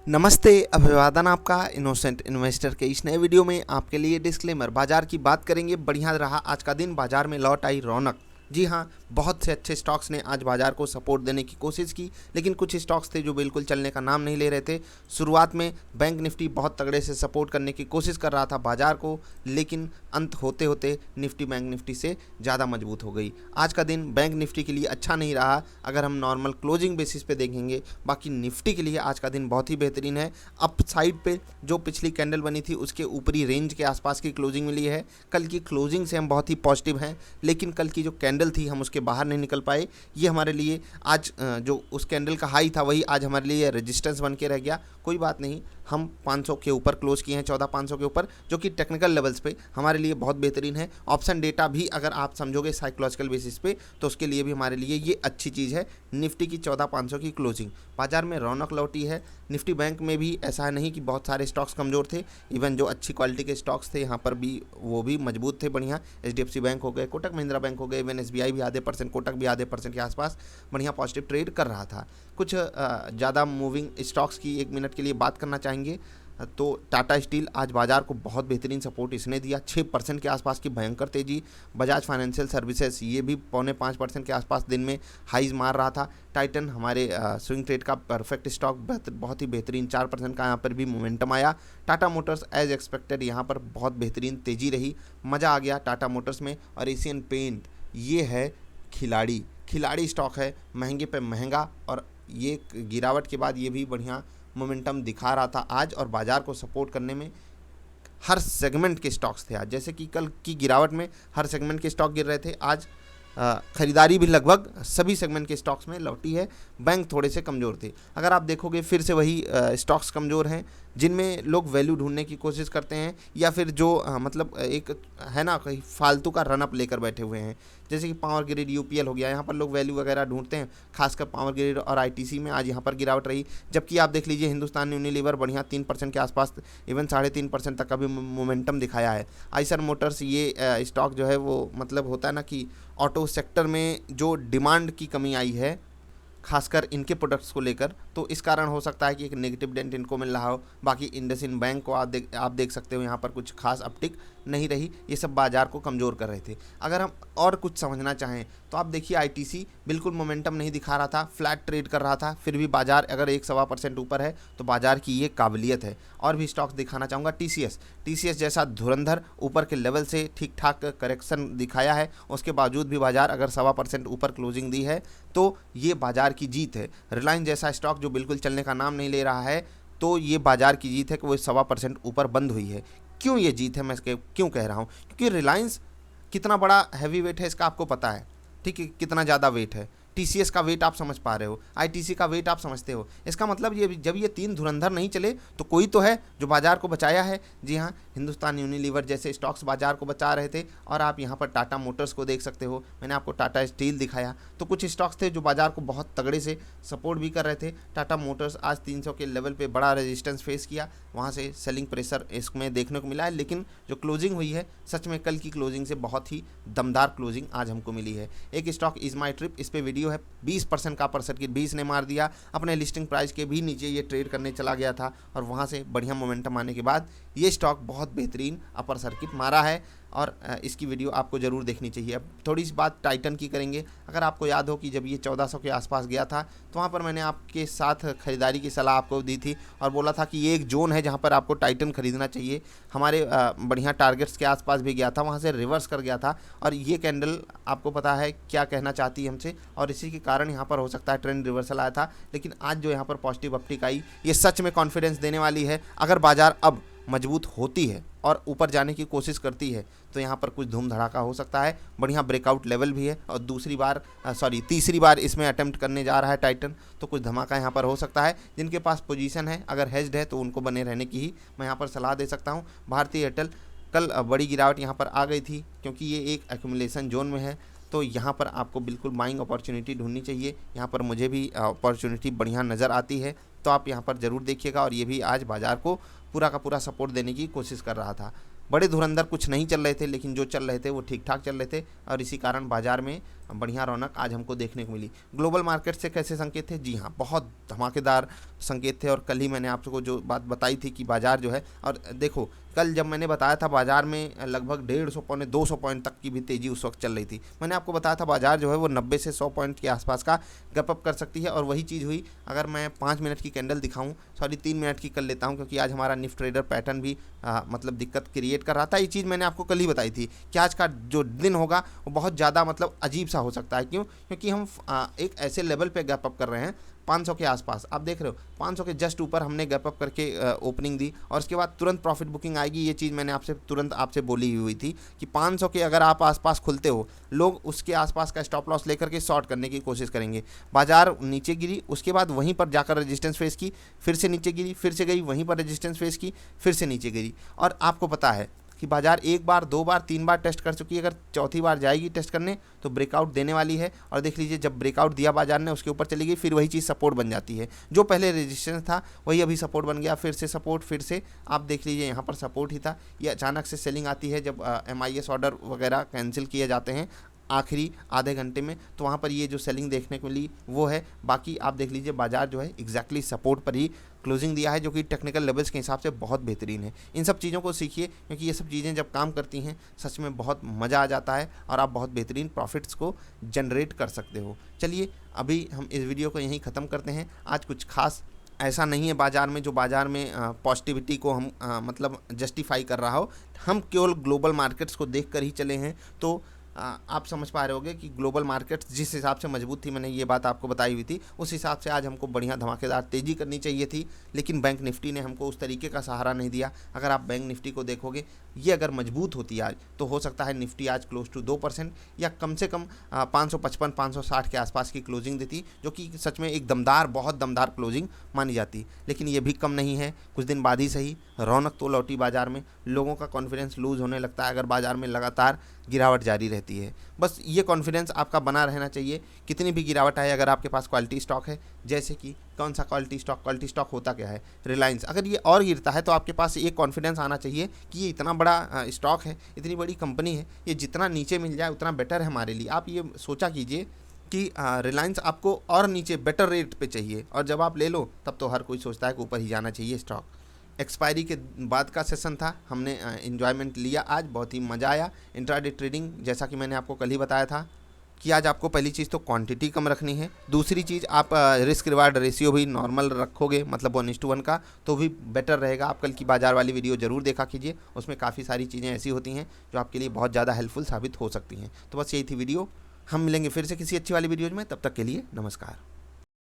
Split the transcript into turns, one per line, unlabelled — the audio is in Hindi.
नमस्ते, अभिवादन आपका इनोसेंट इन्वेस्टर के इस नए वीडियो में आपके लिए डिस्क्लेमर। बाजार की बात करेंगे, बढ़िया रहा आज का दिन, बाजार में लौट आई रौनक। जी हाँ, बहुत से अच्छे स्टॉक्स ने आज बाजार को सपोर्ट देने की कोशिश की, लेकिन कुछ स्टॉक्स थे जो बिल्कुल चलने का नाम नहीं ले रहे थे। शुरुआत में बैंक निफ्टी बहुत तगड़े से सपोर्ट करने की कोशिश कर रहा था बाजार को, लेकिन अंत होते होते निफ्टी बैंक निफ्टी से ज़्यादा मजबूत हो गई। आज का दिन बैंक निफ्टी के लिए अच्छा नहीं रहा अगर हम नॉर्मल क्लोजिंग बेसिस पे देखेंगे। बाकी निफ्टी के लिए आज का दिन बहुत ही बेहतरीन है। अप साइड पे जो पिछली कैंडल बनी थी उसके ऊपरी रेंज के आसपास की क्लोजिंग मिली है। कल की क्लोजिंग से हम बहुत ही पॉजिटिव हैं, लेकिन कल की जो कैंडल थी हम उसके बाहर नहीं निकल पाए। ये हमारे लिए आज जो उस कैंडल का हाई था वही आज हमारे लिए रेजिस्टेंस बन के रह गया। कोई बात नहीं, हम 500 के ऊपर क्लोज किए हैं, 14,500 के ऊपर, जो कि टेक्निकल लेवल्स पे हमारे लिए बहुत बेहतरीन है। ऑप्शन डेटा भी अगर आप समझोगे साइकोलॉजिकल बेसिस पे तो उसके लिए भी हमारे लिए ये अच्छी चीज़ है। निफ्टी की 14,500 की क्लोजिंग, बाजार में रौनक लौटी है। निफ्टी बैंक में भी ऐसा है नहीं कि बहुत सारे स्टॉक्स कमज़ोर थे, इवन जो अच्छी क्वालिटी के स्टॉक्स थे यहाँ पर भी वो भी मजबूत थे बढ़िया। HDFC बैंक हो गए, कोटक महिंद्रा बैंक हो गए, इवन SBI भी आधे %, कोटक भी आधे % के आसपास बढ़िया पॉजिटिव ट्रेड कर रहा था। कुछ ज़्यादा मूविंग स्टॉक्स की 1 मिनट के लिए बात करना चाहेंगे तो टाटा स्टील आज बाजार को बहुत बेहतरीन सपोर्ट इसने दिया, 6% के आसपास की भयंकर तेजी। बजाज फाइनेंशियल सर्विसेज ये भी 4.5% के आसपास दिन में हाइज मार रहा था। टाइटन हमारे स्विंग ट्रेड का परफेक्ट स्टॉक बहुत ही बेहतरीन 4% का यहाँ पर भी मोमेंटम आया। टाटा मोटर्स एज एक्सपेक्टेड यहाँ पर बहुत बेहतरीन तेज़ी रही, मज़ा आ गया टाटा मोटर्स में। और एशियन पेंट ये है खिलाड़ी स्टॉक है, महंगे पे महंगा, और ये गिरावट के बाद ये भी बढ़िया मोमेंटम दिखा रहा था आज, और बाजार को सपोर्ट करने में हर सेगमेंट के स्टॉक्स थे आज। जैसे कि कल की गिरावट में हर सेगमेंट के स्टॉक गिर रहे थे, आज खरीदारी भी लगभग सभी सेगमेंट के स्टॉक्स में लौटी है। बैंक थोड़े से कमज़ोर थे। अगर आप देखोगे फिर से वही स्टॉक्स कमज़ोर हैं जिनमें लोग वैल्यू ढूंढने की कोशिश करते हैं, या फिर जो मतलब एक है ना कहीं फालतू का रनअप लेकर बैठे हुए हैं। जैसे कि पावर ग्रिड UPL हो गया, यहाँ पर लोग वैल्यू वगैरह ढूंढते हैं, खासकर पावर ग्रिड और ITC में आज यहाँ पर गिरावट रही। जबकि आप देख लीजिए हिंदुस्तान यूनिलीवर बढ़िया 3% के आसपास, इवन 3.5% तक का भी मोमेंटम दिखाया है। आइसर मोटर्स ये स्टॉक जो है वो मतलब होता है ना कि ऑटो सेक्टर में जो डिमांड की कमी आई है खासकर इनके प्रोडक्ट्स को लेकर, तो इस कारण हो सकता है कि एक नेगेटिव डेंट इनको मिल रहा हो। बाकी इंडसइंड बैंक को आप देख सकते हो यहाँ पर कुछ खास अपटिक नहीं रही। ये सब बाजार को कमज़ोर कर रहे थे। अगर हम और कुछ समझना चाहें तो आप देखिए ITC बिल्कुल मोमेंटम नहीं दिखा रहा था, फ्लैट ट्रेड कर रहा था, फिर भी बाजार अगर 1-1.25% ऊपर है तो बाजार की ये काबिलियत है। और भी स्टॉक्स दिखाना चाहूँगा। TCS जैसा धुरंधर ऊपर के लेवल से ठीक ठाक करेक्शन दिखाया है, उसके बावजूद भी बाजार अगर 1.25% ऊपर क्लोजिंग दी है तो ये बाजार की जीत है। रिलायंस जैसा स्टॉक जो बिल्कुल चलने का नाम नहीं ले रहा है, तो ये बाजार की जीत है कि वो 1.25% ऊपर बंद हुई है। क्यों ये जीत है, मैं इसके क्यों कह रहा हूँ, क्योंकि रिलायंस कितना बड़ा हैवी वेट है इसका आपको पता है, ठीक है, कितना ज़्यादा वेट है। TCS का वेट आप समझ पा रहे हो, ITC का वेट आप समझते हो। इसका मतलब ये जब ये 3 धुरंधर नहीं चले तो कोई तो है जो बाजार को बचाया है। जी हाँ, हिंदुस्तान यूनिलीवर जैसे स्टॉक्स बाजार को बचा रहे थे। और आप यहाँ पर टाटा मोटर्स को देख सकते हो, मैंने आपको टाटा स्टील दिखाया, तो कुछ स्टॉक्स थे जो बाजार को बहुत तगड़े से सपोर्ट भी कर रहे थे। टाटा मोटर्स आज 300 के लेवल पे बड़ा रेजिस्टेंस फेस किया, वहाँ से सेलिंग प्रेशर इसमें देखने को मिला है। लेकिन जो क्लोजिंग हुई है सच में कल की क्लोजिंग से बहुत ही दमदार क्लोजिंग आज हमको मिली है। एक स्टॉक इज माई ट्रिप, इस पर वीडियो है, 20% का अपर सर्किट 20 ने मार दिया। अपने लिस्टिंग प्राइस के भी नीचे ये ट्रेड करने चला गया था, और वहाँ से बढ़िया मोमेंटम आने के बाद ये स्टॉक बहुत बेहतरीन अपर सर्किट मारा है, और इसकी वीडियो आपको ज़रूर देखनी चाहिए। अब थोड़ी सी बात टाइटन की करेंगे। अगर आपको याद हो कि जब ये 1400 के आसपास गया था तो वहाँ पर मैंने आपके साथ खरीदारी की सलाह आपको दी थी और बोला था कि ये एक जोन है जहाँ पर आपको टाइटन खरीदना चाहिए। हमारे बढ़िया टारगेट्स के आसपास भी गया था, वहाँ से रिवर्स कर गया था, और ये कैंडल आपको पता है क्या कहना चाहती है हमसे, और इसी के कारण यहाँ पर हो सकता है ट्रेंड रिवर्सल आया था। लेकिन आज जो यहाँ पर पॉजिटिव अपटिक आई, ये सच में कॉन्फिडेंस देने वाली है। अगर बाजार अब मजबूत होती है और ऊपर जाने की कोशिश करती है तो यहाँ पर कुछ धूम धड़ाका हो सकता है। बढ़िया ब्रेकआउट लेवल भी है, और तीसरी बार इसमें अटेम्प्ट करने जा रहा है टाइटन, तो कुछ धमाका यहाँ पर हो सकता है। जिनके पास पोजीशन है अगर हेज्ड है तो उनको बने रहने की ही मैं यहाँ पर सलाह दे सकता हूँ। भारतीय एयरटेल कल बड़ी गिरावट यहाँ पर आ गई थी क्योंकि ये एक एक्यूमुलेशन जोन में है, तो यहाँ पर आपको बिल्कुल बाइंग अपॉर्चुनिटी ढूंढनी चाहिए। यहाँ पर मुझे भी अपॉर्चुनिटी बढ़िया नज़र आती है, तो आप यहाँ पर ज़रूर देखिएगा। और ये भी आज बाज़ार को पूरा का पूरा सपोर्ट देने की कोशिश कर रहा था। बड़े धुरंधर कुछ नहीं चल रहे थे, लेकिन जो चल रहे थे वो ठीक ठाक चल रहे थे और इसी कारण बाजार में बढ़िया रौनक आज हमको देखने को मिली। ग्लोबल मार्केट से कैसे संकेत थे? जी हाँ, बहुत धमाकेदार संकेत थे और कल ही मैंने आपको जो बात बताई थी कि बाजार जो है, और देखो कल जब मैंने बताया था बाजार में लगभग 150 पौने 200 पॉइंट तक की भी तेज़ी उस वक्त चल रही थी। मैंने आपको बताया था बाजार जो है वो 90 से 100 पॉइंट के आसपास का गैप अप कर सकती है और वही चीज़ हुई। अगर मैं 5 मिनट की कैंडल दिखाऊं, सॉरी 3 मिनट की कर लेता हूं, क्योंकि आज हमारा निफ्ट ट्रेडर पैटर्न भी मतलब दिक्कत क्रिएट कर रहा था। ये चीज़ मैंने आपको कल ही बताई थी कि आज का जो दिन होगा वो बहुत ज़्यादा मतलब अजीब सा हो सकता है। क्यों? क्योंकि हम एक ऐसे लेवल पे गैप अप कर रहे हैं 500 के आसपास, आप देख रहे हो 500 के जस्ट ऊपर हमने गैप अप करके ओपनिंग दी और उसके बाद तुरंत प्रॉफिट बुकिंग आएगी। ये चीज़ मैंने तुरंत आपसे बोली हुई थी कि 500 के अगर आप आसपास खुलते हो, लोग उसके आसपास का स्टॉप लॉस लेकर के शॉर्ट करने की कोशिश करेंगे। बाजार नीचे गिरी, उसके बाद वहीं पर जाकर रेजिस्टेंस फेस की, फिर से नीचे गिरी, फिर से गई, वहीं पर रेजिस्टेंस फेस की, फिर से नीचे गिरी। और आपको पता है कि बाजार एक बार, दो बार, तीन बार टेस्ट कर चुकी है, अगर चौथी बार जाएगी टेस्ट करने तो ब्रेकआउट देने वाली है। और देख लीजिए जब ब्रेकआउट दिया बाजार ने, उसके ऊपर चली गई, फिर वही चीज़ सपोर्ट बन जाती है। जो पहले रेजिस्टेंस था वही अभी सपोर्ट बन गया, फिर से सपोर्ट, फिर से आप देख लीजिए यहाँ पर सपोर्ट ही था। ये अचानक से सेलिंग आती है जब MIS ऑर्डर वगैरह कैंसिल किए जाते हैं आखिरी आधे घंटे में, तो वहाँ पर ये जो सेलिंग देखने को मिली वो है। बाकी आप देख लीजिए बाजार जो है एग्जैक्टली सपोर्ट पर ही क्लोजिंग दिया है, जो कि टेक्निकल लेवल्स के हिसाब से बहुत बेहतरीन है। इन सब चीज़ों को सीखिए, क्योंकि ये सब चीज़ें जब काम करती हैं सच में बहुत मज़ा आ जाता है और आप बहुत बेहतरीन प्रॉफिट्स को जनरेट कर सकते हो। चलिए अभी हम इस वीडियो को यहीं ख़त्म करते हैं। आज कुछ खास ऐसा नहीं है बाज़ार में जो बाज़ार में पॉजिटिविटी को हम मतलब जस्टिफाई कर रहा हो। हम केवल ग्लोबल मार्केट्स को देख कर ही चले हैं, तो आप समझ पा रहे होंगे कि ग्लोबल मार्केट्स जिस हिसाब से मजबूत थी, मैंने ये बात आपको बताई हुई थी, उस हिसाब से आज हमको बढ़िया धमाकेदार तेज़ी करनी चाहिए थी, लेकिन बैंक निफ्टी ने हमको उस तरीके का सहारा नहीं दिया। अगर आप बैंक निफ्टी को देखोगे, ये अगर मजबूत होती आज तो हो सकता है निफ्टी आज क्लोज टू 2% या कम से कम 555-560 के आसपास की क्लोजिंग देती, जो कि सच में एक दमदार, बहुत दमदार क्लोजिंग मानी जाती। लेकिन ये भी कम नहीं है, कुछ दिन बाद ही सही रौनक तो लौटी बाजार में। लोगों का कॉन्फिडेंस लूज़ होने लगता है अगर बाजार में लगातार गिरावट जारी रहती है। बस ये कॉन्फिडेंस आपका बना रहना चाहिए, कितनी भी गिरावट आए। अगर आपके पास क्वालिटी स्टॉक है, जैसे कि कौन सा क्वालिटी स्टॉक होता क्या है, रिलायंस, अगर ये और गिरता है तो आपके पास ये कॉन्फिडेंस आना चाहिए कि ये इतना बड़ा स्टॉक है, इतनी बड़ी कंपनी है, ये जितना नीचे मिल जाए उतना बेटर है हमारे लिए। आप ये सोचा कीजिए कि रिलायंस आपको और नीचे बेटर रेट पे चाहिए, और जब आप ले लो तब तो हर कोई सोचता है कि ऊपर ही जाना चाहिए स्टॉक। एक्सपायरी के बाद का सेशन था, हमने इन्जॉयमेंट लिया, आज बहुत ही मज़ा आया। इंट्राडे ट्रेडिंग, जैसा कि मैंने आपको कल ही बताया था कि आज आपको पहली चीज़ तो क्वांटिटी कम रखनी है, दूसरी चीज़ आप रिस्क रिवार्ड रेशियो भी नॉर्मल रखोगे, मतलब 1:1 का, तो भी बेटर रहेगा। आप कल की बाजार वाली वीडियो ज़रूर देखा कीजिए, उसमें काफ़ी सारी चीज़ें ऐसी होती हैं जो आपके लिए बहुत ज़्यादा हेल्पफुल साबित हो सकती हैं। तो बस यही थी वीडियो, हम मिलेंगे फिर से किसी अच्छी वाली वीडियो में, तब तक के लिए नमस्कार।